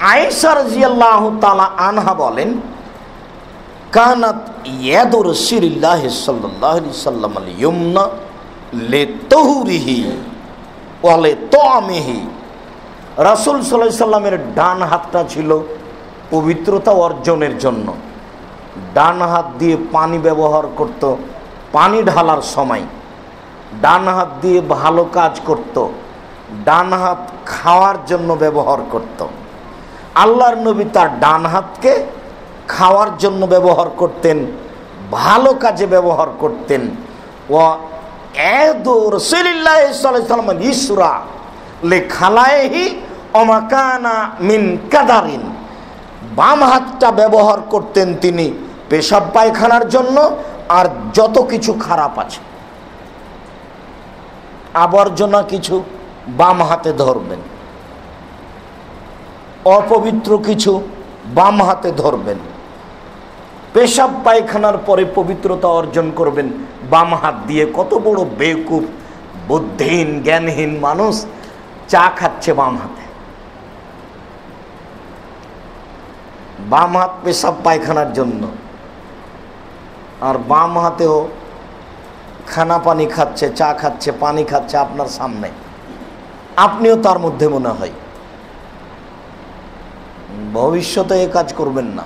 আয়েশা রাদিয়াল্লাহু তাআলা আনহা বলেন, কানাত ইয়াদু রাসূলিল্লাহ সাল্লাল্লাহু আলাইহি ওয়াসাল্লাম আল ইয়ুমনা লিতাহুরিহি ওয়া লিতামিহি। রাসূল সাল্লাল্লাহু আলাইহি সাল্লামের ডান হাতটা ছিল পবিত্রতা অর্জনের জন্য, ডান হাত দিয়ে পানি ব্যবহার করত পানি ঢালার সময়, ডান হাত দিয়ে ভালো কাজ করত, ডান হাত খাওয়ার জন্য ব্যবহার করত। আল্লাহর নবী তার ডান হাতকে খাওয়ার জন্য ব্যবহার করতেন, ভালো কাজে ব্যবহার করতেন। ওয়া ইয়াদু রাসূলিল্লাহ সাল্লাল্লাহু আলাইহি ওয়াসাল্লাম ইসরা লিখালাইহি ওয়া মাকানা মিন কাদারিন। বাম হাতটা ব্যবহার করতেন তিনি পেশাব পায়খানার জন্য, আর যত কিছু খারাপ আছে আবর্জনা কিছু বাম হাতে ধরবেন, অপবিত্র কিছু বাম হাতে ধরবেন, পেশাব পায়খানার পরে পবিত্রতা অর্জন করবেন বাম হাত দিয়ে। কত বড় বেকুব বুদ্ধিহীন জ্ঞানহীন মানুষ চা খাচ্ছে বাম হাতে, বাম হাত পেশাব পায়খানার জন্য, আর বাম হাতেও খানা পানি খাচ্ছে, চা খাচ্ছে, পানি খাচ্ছে আপনার সামনে, আপনিও তার মধ্যে মনে হয়। ভবিষ্যতে এ কাজ করবেন না।